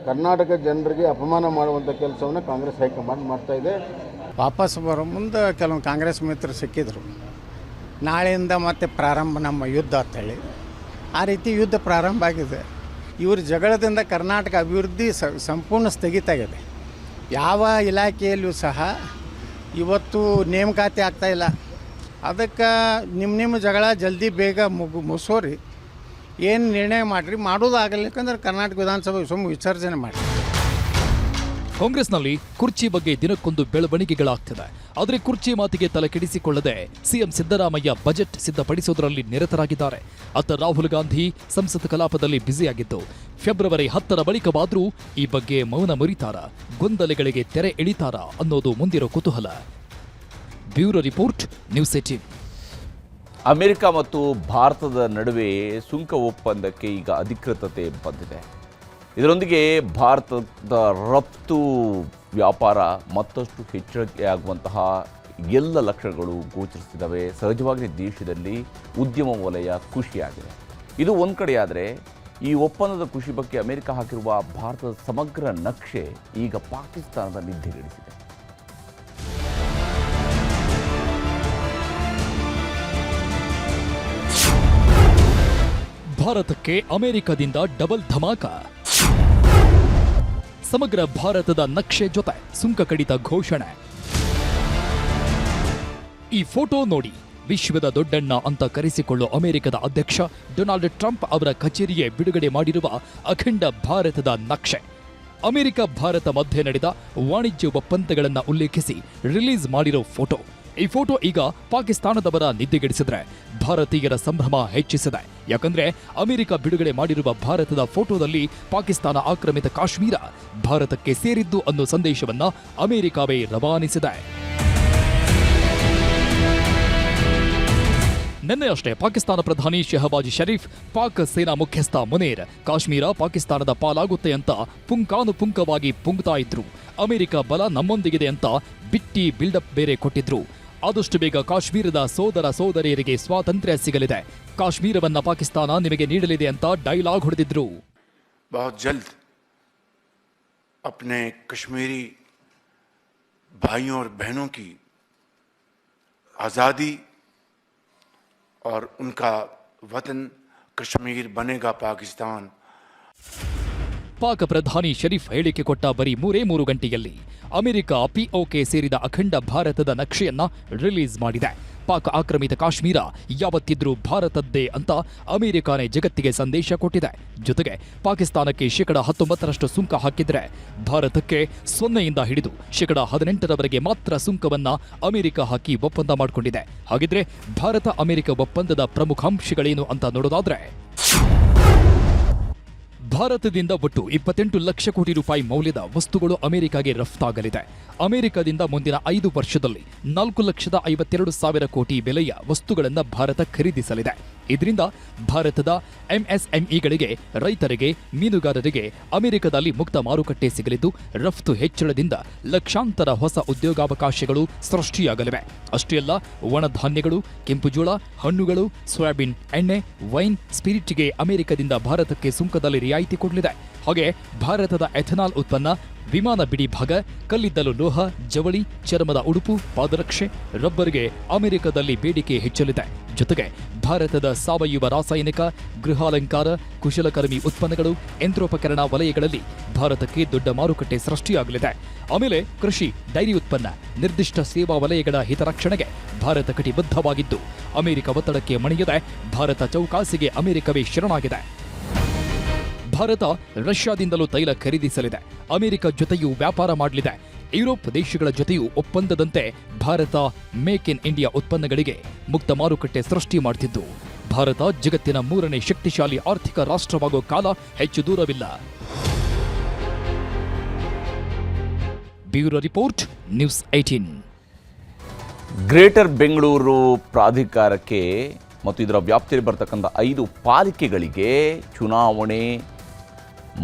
ಕರ್ನಾಟಕ ಜನರಿಗೆ ಅಪಮಾನ ಮಾಡುವಂಥ ಕೆಲಸವನ್ನು ಕಾಂಗ್ರೆಸ್ ಹೈಕಮಾಂಡ್ ಮಾಡ್ತಾ ಇದೆ. ವಾಪಸ್ ಬರೋ ಮುಂದೆ ಕೆಲವು ಕಾಂಗ್ರೆಸ್ ಮಿತ್ರರು ಸಿಕ್ಕಿದ್ರು. ನಾಳೆಯಿಂದ ಮತ್ತೆ ಪ್ರಾರಂಭ ನಮ್ಮ ಯುದ್ಧ ಅಂತೇಳಿ ಆ ರೀತಿ ಯುದ್ಧ ಪ್ರಾರಂಭ ಆಗಿದೆ. ಇವ್ರ ಜಗಳದಿಂದ ಕರ್ನಾಟಕ ಅಭಿವೃದ್ಧಿ ಸಂಪೂರ್ಣ ಸ್ಥಗಿತ ಆಗಿದೆ. ಯಾವ ಇಲಾಖೆಯಲ್ಲೂ ಸಹ ಇವತ್ತು ನೇಮಕಾತಿ ಆಗ್ತಾಯಿಲ್ಲ. ಅದಕ್ಕೆ ನಿಮ್ಮ ಜಗಳ ಜಲ್ದಿ ಬೇಗ ಮುಗಿಸೋರಿ, ಏನು ನಿರ್ಣಯ ಮಾಡಿರಿ, ಮಾಡೋದಾಗಲಿಕ್ಕಂದ್ರೆ ಕರ್ನಾಟಕ ವಿಧಾನಸಭೆ ವಿಸರ್ಜನೆ ಮಾಡಿ. ಕಾಂಗ್ರೆಸ್ನಲ್ಲಿ ಕುರ್ಚಿ ಬಗ್ಗೆ ದಿನಕ್ಕೊಂದು ಬೆಳವಣಿಗೆಗಳಾಗ್ತಿದೆ. ಆದರೆ ಕುರ್ಚಿ ಮಾತಿಗೆ ತಲೆ ಕೆಡಿಸಿಕೊಳ್ಳದೆ ಸಿಎಂ ಸಿದ್ದರಾಮಯ್ಯ ಬಜೆಟ್ ಸಿದ್ಧಪಡಿಸುವುದರಲ್ಲಿ ನಿರತರಾಗಿದ್ದಾರೆ. ಅತ್ತ ರಾಹುಲ್ ಗಾಂಧಿ ಸಂಸತ್ ಕಲಾಪದಲ್ಲಿ ಬ್ಯುಸಿಯಾಗಿದ್ದು, ಫೆಬ್ರವರಿ 10ರ ಬಳಿಕವಾದರೂ ಈ ಬಗ್ಗೆ ಮೌನ ಮುರಿತಾರ, ಗೊಂದಲಗಳಿಗೆ ತೆರೆ ಎಳಿತಾರ ಅನ್ನೋದು ಮುಂದಿರೋ ಕುತೂಹಲ. Bureau report, news 18. ಅಮೆರಿಕ ಮತ್ತು ಭಾರತದ ನಡುವೆ ಸುಂಕ ಒಪ್ಪಂದಕ್ಕೆ ಈಗ ಅಧಿಕೃತತೆ ಬಂದಿದೆ. ಇದರೊಂದಿಗೆ ಭಾರತದ ರಫ್ತು ವ್ಯಾಪಾರ ಮತ್ತಷ್ಟು ಹೆಚ್ಚಳಕೆಯಾಗುವಂತಹ ಎಲ್ಲ ಲಕ್ಷಣಗಳು ಗೋಚರಿಸಿದ್ದಾವೆ. ಸಹಜವಾಗಿ ದೇಶದಲ್ಲಿ ಉದ್ಯಮ ವಲಯ ಖುಷಿಯಾಗಿದೆ. ಇದು ಒಂದು ಕಡೆಯಾದರೆ, ಈ ಒಪ್ಪಂದದ ಖುಷಿ ಬಗ್ಗೆ ಅಮೆರಿಕ ಹಾಕಿರುವ ಭಾರತದ ಸಮಗ್ರ ನಕ್ಷೆ ಈಗ ಪಾಕಿಸ್ತಾನದ ನಿದ್ದೆಗೆಡಿಸಿದೆ. ಭಾರತಕ್ಕೆ ಅಮೆರಿಕದಿಂದ ಡಬಲ್ ಧಮಾಕ. ಸಮಗ್ರ ಭಾರತದ ನಕ್ಷೆ ಜೊತೆ ಸುಂಕ ಕಡಿತ ಘೋಷಣೆ. ಈ ಫೋಟೋ ನೋಡಿ. ವಿಶ್ವದ ದೊಡ್ಡಣ್ಣ ಅಂತ ಕರೆಸಿಕೊಳ್ಳೋ ಅಮೆರಿಕದ ಅಧ್ಯಕ್ಷ ಡೊನಾಲ್ಡ್ ಟ್ರಂಪ್ ಅವರ ಕಚೇರಿಯೇ ಬಿಡುಗಡೆ ಮಾಡಿರುವ ಅಖಂಡ ಭಾರತದ ನಕ್ಷೆ. ಅಮೆರಿಕ ಭಾರತ ಮಧ್ಯೆ ನಡೆದ ವಾಣಿಜ್ಯ ಒಪ್ಪಂದಗಳನ್ನು ಉಲ್ಲೇಖಿಸಿ ರಿಲೀಸ್ ಮಾಡಿರೋ ಫೋಟೋ. ಈ ಫೋಟೋ ಈಗ ಪಾಕಿಸ್ತಾನದವರ ನಿದ್ದೆಗೆಡಿಸಿದ್ರೆ ಭಾರತೀಯರ ಸಂಭ್ರಮ ಹೆಚ್ಚಿಸಿದೆ. ಯಾಕಂದ್ರೆ ಅಮೆರಿಕ ಬಿಡುಗಡೆ ಮಾಡಿರುವ ಭಾರತದ ಫೋಟೋದಲ್ಲಿ ಪಾಕಿಸ್ತಾನ ಆಕ್ರಮಿತ ಕಾಶ್ಮೀರ ಭಾರತಕ್ಕೆ ಸೇರಿದ್ದು ಅನ್ನೋ ಸಂದೇಶವನ್ನ ಅಮೆರಿಕವೇ ರವಾನಿಸಿದೆ. ನಿನ್ನೆಯಷ್ಟೇ ಪಾಕಿಸ್ತಾನ ಪ್ರಧಾನಿ ಶೆಹಬಾಜ್ ಶರೀಫ್, ಪಾಕ್ ಸೇನಾ ಮುಖ್ಯಸ್ಥ ಮುನೇರ್ ಕಾಶ್ಮೀರ ಪಾಕಿಸ್ತಾನದ ಪಾಲಾಗುತ್ತೆ ಅಂತ ಪುಂಕಾನುಪುಂಕವಾಗಿ ಪುಂಕ್ತಾ ಇದ್ರು. ಅಮೆರಿಕ ಬಲ ನಮ್ಮೊಂದಿಗಿದೆ ಅಂತ ಬಿಟ್ಟಿ ಬಿಲ್ಡಪ್ ಬೇರೆ ಕೊಟ್ಟಿದ್ರು. ಆದಷ್ಟು ಬೇಗ ಕಾಶ್ಮೀರದ ಸೋದರ ಸೋದರಿಯರಿಗೆ ಸ್ವಾತಂತ್ರ್ಯ ಸಿಗಲಿದೆ, ಕಾಶ್ಮೀರವನ್ನ ಪಾಕಿಸ್ತಾನ ನಿಮಗೆ ನೀಡಲಿದೆ ಅಂತ ಡೈಲಾಗ್ ಹೊಡೆದಿದ್ರು. बहुत जल्द अपने कश्मीरी भाइयों और बहनों की आज़ादी और उनका वतन कश्मीर बनेगा पाकिस्तान. ಪಾಕ್ ಪ್ರಧಾನಿ ಶರೀಫ್ ಹೇಳಿಕೆ ಕೊಟ್ಟ ಬರೀ 3 ಗಂಟೆಯಲ್ಲಿ ಅಮೆರಿಕ ಪಿಒಕೆ ಸೇರಿದ ಅಖಂಡ ಭಾರತದ ನಕ್ಷೆಯನ್ನ ರಿಲೀಸ್ ಮಾಡಿದೆ. ಪಾಕ್ ಆಕ್ರಮಿತ ಕಾಶ್ಮೀರ ಯಾವತ್ತಿದ್ರೂ ಭಾರತದ್ದೇ ಅಂತ ಅಮೆರಿಕನೇ ಜಗತ್ತಿಗೆ ಸಂದೇಶ ಕೊಟ್ಟಿದೆ. ಜೊತೆಗೆ ಪಾಕಿಸ್ತಾನಕ್ಕೆ 19% ಸುಂಕ ಹಾಕಿದ್ರೆ ಭಾರತಕ್ಕೆ 0ಯಿಂದ ಹಿಡಿದು 18% ಮಾತ್ರ ಸುಂಕವನ್ನ ಅಮೆರಿಕ ಹಾಕಿ ಒಪ್ಪಂದ ಮಾಡಿಕೊಂಡಿದೆ. ಹಾಗಿದ್ರೆ ಭಾರತ ಅಮೆರಿಕ ಒಪ್ಪಂದದ ಪ್ರಮುಖ ಅಂಶಗಳೇನು ಅಂತ ನೋಡೋದಾದ್ರೆ, ಭಾರತದಿಂದ ಒಟ್ಟು 28 ಲಕ್ಷ ಕೋಟಿ ರೂಪಾಯಿ ಮೌಲ್ಯದ ವಸ್ತುಗಳು ಅಮೆರಿಕಾಗೆ ರಫ್ತಾಗಲಿದೆ. ಅಮೆರಿಕದಿಂದ ಮುಂದಿನ 5 ವರ್ಷದಲ್ಲಿ 4,52,000 ಕೋಟಿ ಬೆಲೆಯ ವಸ್ತುಗಳನ್ನು ಭಾರತ ಖರೀದಿಸಲಿದೆ. ಇದರಿಂದ ಭಾರತದ ಎಂಎಸ್ಎಂಇಗಳಿಗೆ, ರೈತರಿಗೆ, ಮೀನುಗಾರರಿಗೆ ಅಮೆರಿಕದಲ್ಲಿ ಮುಕ್ತ ಮಾರುಕಟ್ಟೆ ಸಿಗಲಿದ್ದು, ರಫ್ತು ಹೆಚ್ಚಳದಿಂದ ಲಕ್ಷಾಂತರ ಹೊಸ ಉದ್ಯೋಗಾವಕಾಶಗಳು ಸೃಷ್ಟಿಯಾಗಲಿವೆ. ಅಷ್ಟೇ ಅಲ್ಲ, ಒಣಧಾನ್ಯಗಳು, ಕೆಂಪುಜೋಳ, ಹಣ್ಣುಗಳು, ಸೋಯಾಬೀನ್ ಎಣ್ಣೆ, ವೈನ್, ಸ್ಪಿರಿಟ್ಗೆ ಅಮೆರಿಕದಿಂದ ಭಾರತಕ್ಕೆ ಸುಂಕದಲ್ಲಿ ರಿಯಾಯಿತಿ ಕೊಡಲಿದೆ. ಹಾಗೆ ಭಾರತದ ಎಥೆನಾಲ್ ಉತ್ಪನ್ನ, ವಿಮಾನ ಬಿಡಿ ಭಾಗ, ಕಲ್ಲಿದ್ದಲು ಲೋಹ, ಜವಳಿ, ಚರ್ಮದ ಉಡುಪು, ಪಾದರಕ್ಷೆ, ರಬ್ಬರ್ಗೆ ಅಮೆರಿಕದಲ್ಲಿ ಬೇಡಿಕೆ ಹೆಚ್ಚಲಿದೆ. ಜೊತೆಗೆ ಭಾರತದ ಸಾವಯವ ರಾಸಾಯನಿಕ, ಗೃಹಾಲಂಕಾರ, ಕುಶಲಕರ್ಮಿ ಉತ್ಪನ್ನಗಳು, ಯಂತ್ರೋಪಕರಣ ವಲಯಗಳಲ್ಲಿ ಭಾರತಕ್ಕೆ ದೊಡ್ಡ ಮಾರುಕಟ್ಟೆ ಸೃಷ್ಟಿಯಾಗಲಿದೆ. ಆಮೇಲೆ ಕೃಷಿ, ಡೈರಿ ಉತ್ಪನ್ನ, ನಿರ್ದಿಷ್ಟ ಸೇವಾ ವಲಯಗಳ ಹಿತರಕ್ಷಣೆಗೆ ಭಾರತ ಕಟಿಬದ್ಧವಾಗಿದ್ದು, ಅಮೆರಿಕ ಒತ್ತಡಕ್ಕೆ ಮಣಿಯದೆ ಭಾರತ ಚೌಕಾಸಿಗೆ ಅಮೆರಿಕವೇ ಶರಣಾಗಿದೆ. ಭಾರತ ರಷ್ಯಾದಿಂದಲೂ ತೈಲ ಖರೀದಿಸಲಿದೆ. ಅಮೆರಿಕ ಜೊತೆಯೂ ವ್ಯಾಪಾರ ಮಾಡಲಿದೆ. ಯುರೋಪ್ ದೇಶಗಳ ಜೊತೆಯೂ ಒಪ್ಪಂದದಂತೆ ಭಾರತ ಮೇಕ್ ಇನ್ ಇಂಡಿಯಾ ಉತ್ಪನ್ನಗಳಿಗೆ ಮುಕ್ತ ಮಾರುಕಟ್ಟೆ ಸೃಷ್ಟಿ ಮಾಡುತ್ತಿದ್ದು, ಭಾರತ ಜಗತ್ತಿನ 3ನೇ ಶಕ್ತಿಶಾಲಿ ಆರ್ಥಿಕ ರಾಷ್ಟ್ರವಾಗೋ ಕಾಲ ಹೆಚ್ಚು ದೂರವಿಲ್ಲ. Bureau report, news 18. Greater Bengaluru ಪ್ರಾಧಿಕಾರಕ್ಕೆ ಮತ್ತು ಇದರ ವ್ಯಾಪ್ತಿಯಲ್ಲಿ ಬರ್ತಕ್ಕಂಥ 5 ಪಾಲಿಕೆಗಳಿಗೆ ಚುನಾವಣೆ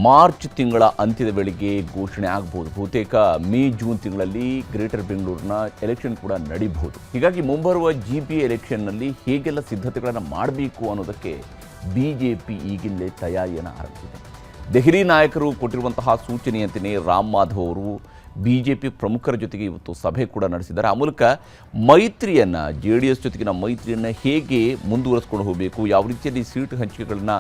ಮಾರ್ಚ್ ತಿಂಗಳ ಅಂತ್ಯದ ವೇಳೆಗೆ ಘೋಷಣೆ ಆಗಬಹುದು. ಬಹುತೇಕ ಮೇ ಜೂನ್ ತಿಂಗಳಲ್ಲಿ ಗ್ರೇಟರ್ ಬೆಂಗಳೂರಿನ ಎಲೆಕ್ಷನ್ ಕೂಡ ನಡೀಬಹುದು. ಹೀಗಾಗಿ ಮುಂಬರುವ GP ಎಲೆಕ್ಷನ್ನಲ್ಲಿ ಹೇಗೆಲ್ಲ ಸಿದ್ಧತೆಗಳನ್ನು ಮಾಡಬೇಕು ಅನ್ನೋದಕ್ಕೆ BJP ಈಗಿಲ್ಲೇ ತಯಾರಿಯನ್ನು ಆರಂಭಿಸಿದೆ. ದೆಹಲಿ ನಾಯಕರು ಕೊಟ್ಟಿರುವಂತಹ ಸೂಚನೆಯಂತೆಯೇ ರಾಮ್ ಮಾಧವ್ ಅವರು BJP ಪ್ರಮುಖರ ಜೊತೆಗೆ ಇವತ್ತು ಸಭೆ ಕೂಡ ನಡೆಸಿದ್ದಾರೆ. ಆ ಮೂಲಕ ಮೈತ್ರಿಯನ್ನು, JDS ಜೊತೆಗಿನ ಮೈತ್ರಿಯನ್ನು ಹೇಗೆ ಮುಂದುವರಿಸ್ಕೊಂಡು ಹೋಗಬೇಕು, ಯಾವ ರೀತಿಯಲ್ಲಿ ಸೀಟು ಹಂಚಿಕೆಗಳನ್ನು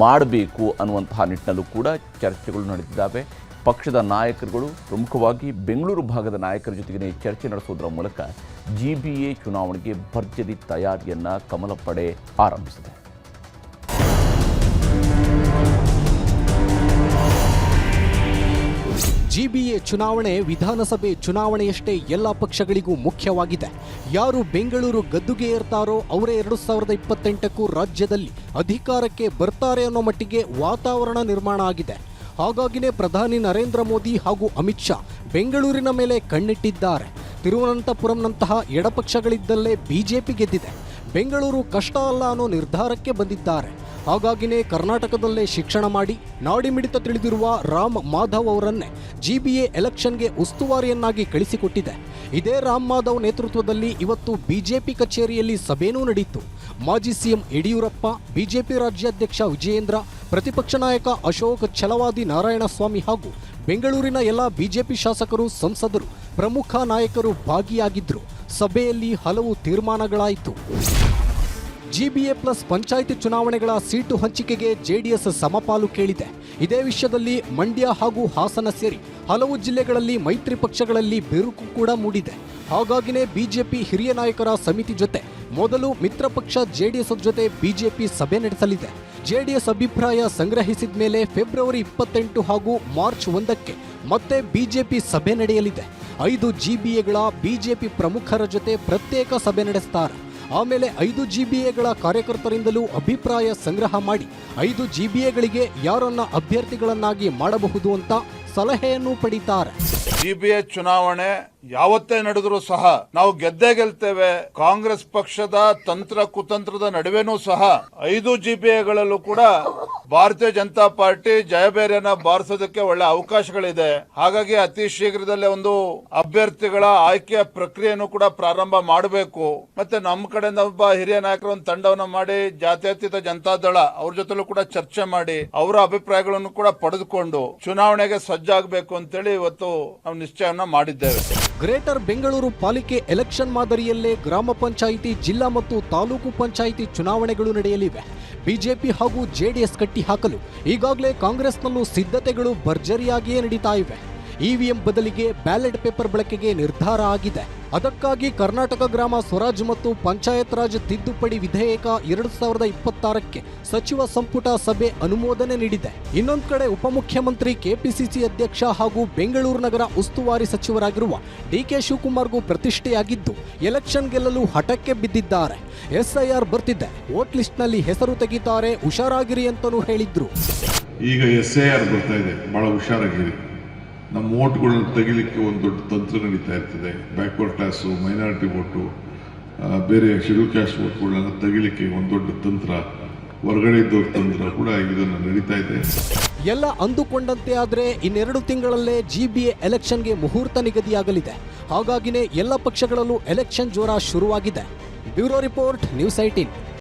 ಮಾಡಬೇಕು ಅನ್ನುವಂತಹ ನಿಟ್ಟಿನಲ್ಲೂ ಕೂಡ ಚರ್ಚೆಗಳು ನಡೆದಿದ್ದಾವೆ. ಪಕ್ಷದ ನಾಯಕರುಗಳು ಪ್ರಮುಖವಾಗಿ ಬೆಂಗಳೂರು ಭಾಗದ ನಾಯಕರ ಜೊತೆಗಿನ ಚರ್ಚೆ ನಡೆಸೋದರ ಮೂಲಕ GBA ಚುನಾವಣೆಗೆ ಭರ್ಜರಿ ತಯಾರಿಯನ್ನು ಕಮಲ ಪಡೆ ಆರಂಭಿಸಿದೆ. GBA ಚುನಾವಣೆ ವಿಧಾನಸಭೆ ಚುನಾವಣೆಯಷ್ಟೇ ಎಲ್ಲ ಪಕ್ಷಗಳಿಗೂ ಮುಖ್ಯವಾಗಿದೆ. ಯಾರು ಬೆಂಗಳೂರು ಗದ್ದುಗೆ ಏರ್ತಾರೋ ಅವರೇ 2028ಕ್ಕೂ ರಾಜ್ಯದಲ್ಲಿ ಅಧಿಕಾರಕ್ಕೆ ಬರ್ತಾರೆ ಅನ್ನೋ ಮಟ್ಟಿಗೆ ವಾತಾವರಣ ನಿರ್ಮಾಣ ಆಗಿದೆ. ಹಾಗಾಗಿನೇ ಪ್ರಧಾನಿ ನರೇಂದ್ರ ಮೋದಿ ಹಾಗೂ ಅಮಿತ್ ಶಾ ಬೆಂಗಳೂರಿನ ಮೇಲೆ ಕಣ್ಣಿಟ್ಟಿದ್ದಾರೆ. ತಿರುವನಂತಪುರಂನಂತಹ ಎಡಪಕ್ಷಗಳಿದ್ದಲ್ಲೇ BJP ಗೆದ್ದಿದೆ. ಬೆಂಗಳೂರು ಕಷ್ಟ ಅಲ್ಲ ಅನ್ನೋ ನಿರ್ಧಾರಕ್ಕೆ ಬಂದಿದ್ದಾರೆ. ಹಾಗಾಗಿನೇ ಕರ್ನಾಟಕದಲ್ಲೇ ಶಿಕ್ಷಣ ಮಾಡಿ ನಾಡಿಮಿಡಿತ ತಿಳಿದಿರುವ ರಾಮ್ ಮಾಧವ್ ಅವರನ್ನೇ GBA ಎಲೆಕ್ಷನ್ಗೆ ಉಸ್ತುವಾರಿಯನ್ನಾಗಿ ಕಳಿಸಿಕೊಟ್ಟಿದೆ. ಇದೇ ರಾಮ್ ಮಾಧವ್ ನೇತೃತ್ವದಲ್ಲಿ ಇವತ್ತು BJP ಕಚೇರಿಯಲ್ಲಿ ಸಭೆಯೂ ನಡೆಯಿತು. ಮಾಜಿ CM ಯಡಿಯೂರಪ್ಪ, BJP ರಾಜ್ಯಾಧ್ಯಕ್ಷ ವಿಜಯೇಂದ್ರ, ಪ್ರತಿಪಕ್ಷ ನಾಯಕ ಅಶೋಕ್ ಛಲವಾದಿ ನಾರಾಯಣಸ್ವಾಮಿ ಹಾಗೂ ಬೆಂಗಳೂರಿನ ಎಲ್ಲ BJP ಶಾಸಕರು, ಸಂಸದರು, ಪ್ರಮುಖ ನಾಯಕರು ಭಾಗಿಯಾಗಿದ್ದರು. ಸಭೆಯಲ್ಲಿ ಹಲವು ತೀರ್ಮಾನಗಳಾಯಿತು. GBA ಪ್ಲಸ್ ಪಂಚಾಯಿತಿ ಚುನಾವಣೆಗಳ ಸೀಟು ಹಂಚಿಕೆಗೆ JDS ಸಮಪಾಲು ಕೇಳಿದೆ. ಇದೇ ವಿಷಯದಲ್ಲಿ ಮಂಡ್ಯ ಹಾಗೂ ಹಾಸನ ಸೇರಿ ಹಲವು ಜಿಲ್ಲೆಗಳಲ್ಲಿ ಮೈತ್ರಿ ಪಕ್ಷಗಳಲ್ಲಿ ಬಿರುಕು ಕೂಡ ಮೂಡಿದೆ. ಹಾಗಾಗಿನೇ BJP ಹಿರಿಯ ನಾಯಕರ ಸಮಿತಿ ಜೊತೆ ಮೊದಲು ಮಿತ್ರ ಪಕ್ಷ JDS ಜೊತೆ BJP ಸಭೆ ನಡೆಸಲಿದೆ. JDS ಅಭಿಪ್ರಾಯ ಸಂಗ್ರಹಿಸಿದ ಮೇಲೆ ಫೆಬ್ರವರಿ 28 ಹಾಗೂ ಮಾರ್ಚ್ 1ಕ್ಕೆ ಮತ್ತೆ BJP ಸಭೆ ನಡೆಯಲಿದೆ. 5 GBAಗಳ BJP ಪ್ರಮುಖರ ಜೊತೆ ಪ್ರತ್ಯೇಕ ಸಭೆ ನಡೆಸ್ತಾರೆ. ಆಮೇಲೆ 5 GBAಗಳ ಕಾರ್ಯಕರ್ತರಿಂದಲೂ ಅಭಿಪ್ರಾಯ ಸಂಗ್ರಹ ಮಾಡಿ 5 GBAಗಳಿಗೆ ಯಾರನ್ನ ಅಭ್ಯರ್ಥಿಗಳನ್ನಾಗಿ ಮಾಡಬಹುದು ಅಂತ ಸಲಹೆಯನ್ನು ಪಡಿತಾರೆ. GBA ಚುನಾವಣೆ ಯಾವತ್ತೇ ನಡೆದರೂ ಸಹ ನಾವು ಗೆದ್ದೇ ಗೆಲ್ತೇವೆ. ಕಾಂಗ್ರೆಸ್ ಪಕ್ಷದ ತಂತ್ರ ಕುತಂತ್ರದ ನಡುವೆನೂ ಸಹ 5 GBAಗಳಲ್ಲೂ ಕೂಡ ಭಾರತೀಯ ಜನತಾ ಪಾರ್ಟಿ ಜಯಬೇರಿಯನ್ನ ಬಾರಿಸೋದಕ್ಕೆ ಒಳ್ಳೆ ಅವಕಾಶಗಳಿದೆ. ಹಾಗಾಗಿ ಅತಿ ಶೀಘ್ರದಲ್ಲೇ ಒಂದು ಅಭ್ಯರ್ಥಿಗಳ ಆಯ್ಕೆಯ ಪ್ರಕ್ರಿಯೆಯನ್ನು ಕೂಡ ಪ್ರಾರಂಭ ಮಾಡಬೇಕು. ಮತ್ತೆ ನಮ್ಮ ಕಡೆಯಿಂದ ಒಬ್ಬ ಹಿರಿಯ ನಾಯಕರ ಒಂದು ತಂಡವನ್ನು ಮಾಡಿ ಜಾತ್ಯತೀತ ಜನತಾದಳ ಅವ್ರ ಜೊತೆಲೂ ಕೂಡ ಚರ್ಚೆ ಮಾಡಿ ಅವರ ಅಭಿಪ್ರಾಯಗಳನ್ನು ಕೂಡ ಪಡೆದುಕೊಂಡು ಚುನಾವಣೆಗೆ ಸಜ್ಜಾಗಬೇಕು ಅಂತೇಳಿ ಇವತ್ತು ನಾವು ನಿಶ್ಚಯವನ್ನ ಮಾಡಿದ್ದೇವೆ. ಗ್ರೇಟರ್ ಬೆಂಗಳೂರು ಪಾಲಿಕೆ ಎಲೆಕ್ಷನ್ ಮಾದರಿಯಲ್ಲೇ ಗ್ರಾಮ ಪಂಚಾಯಿತಿ, ಜಿಲ್ಲಾ ಮತ್ತು ತಾಲೂಕು ಪಂಚಾಯಿತಿ ಚುನಾವಣೆಗಳು ನಡೆಯಲಿವೆ. ಬಿಜೆಪಿ ಹಾಗೂ ಜೆಡಿಎಸ್ ಕಟ್ಟಿ ಹಾಕಲು ಈಗಾಗಲೇ ಕಾಂಗ್ರೆಸ್ನಲ್ಲೂ ಸಿದ್ಧತೆಗಳು ಭರ್ಜರಿಯಾಗಿಯೇ ನಡೀತಾ ಇವೆ. ಇವಿಎಂ ಬದಲಿಗೆ ಬ್ಯಾಲೆಟ್ ಪೇಪರ್ ಬಳಕೆಗೆ ನಿರ್ಧಾರ ಆಗಿದೆ. ಅದಕ್ಕಾಗಿ ಕರ್ನಾಟಕ ಗ್ರಾಮ ಸ್ವರಾಜ್ ಮತ್ತು ಪಂಚಾಯತ್ ರಾಜ್ ತಿದ್ದುಪಡಿ ವಿಧೇಯಕ 2026ಕ್ಕೆ ಸಚಿವ ಸಂಪುಟ ಸಭೆ ಅನುಮೋದನೆ ನೀಡಿದೆ. ಇನ್ನೊಂದು ಕಡೆ ಉಪಮುಖ್ಯಮಂತ್ರಿ, ಕೆಪಿಸಿಸಿ ಅಧ್ಯಕ್ಷ ಹಾಗೂ ಬೆಂಗಳೂರು ನಗರ ಉಸ್ತುವಾರಿ ಸಚಿವರಾಗಿರುವ ಡಿಕೆ ಶಿವಕುಮಾರ್ಗೂ ಪ್ರತಿಷ್ಠೆಯಾಗಿದ್ದು ಎಲೆಕ್ಷನ್ ಗೆಲ್ಲಲು ಹಠಕ್ಕೆ ಬಿದ್ದಿದ್ದಾರೆ. SIR ಬರ್ತಿದೆ, ವೋಟ್ ಲಿಸ್ಟ್ನಲ್ಲಿ ಹೆಸರು ತೆಗಿತಾರೆ, ಹುಷಾರಾಗಿರಿ ಅಂತಲೂ ಹೇಳಿದ್ರು. ಈಗ SIR ಬರ್ತಾ ಇದೆ, ಬಹಳ ಹುಷಾರಾಗಿರಿ. ನಮ್ಮ ಓಟ್ಗಳನ್ನ ತೆಗಿಲಿಕ್ಕೆ ಒಂದು ದೊಡ್ಡ ತಂತ್ರ ನಡೀತಾ ಇರ್ತದೆ. ಬ್ಯಾಕ್ವರ್ಡ್ ಕ್ಲಾಸು, ಮೈನಾರಿಟಿ ಓಟು, ಬೇರೆ ಶೆಡ್ಯೂಲ್ ಕ್ಯಾಸ್ಟ್ ಓಟ್ಗಳನ್ನ ತೆಗಿಲಿಕ್ಕೆ ಒಂದು ದೊಡ್ಡ ತಂತ್ರ, ಹೊರಗಡೆ ಇದ್ದವ್ರ ತಂತ್ರ ಕೂಡ ಇದನ್ನು ನಡೀತಾ ಇದೆ. ಎಲ್ಲ ಅಂದುಕೊಂಡಂತೆ ಆದರೆ ಇನ್ನೆರಡು ತಿಂಗಳಲ್ಲೇ GBA ಎಲೆಕ್ಷನ್ಗೆ ಮುಹೂರ್ತ ನಿಗದಿಯಾಗಲಿದೆ. ಹಾಗಾಗಿನೇ ಎಲ್ಲ ಪಕ್ಷಗಳಲ್ಲೂ ಎಲೆಕ್ಷನ್ ಜೋರ ಶುರುವಾಗಿದೆ. Bureau report, news 18.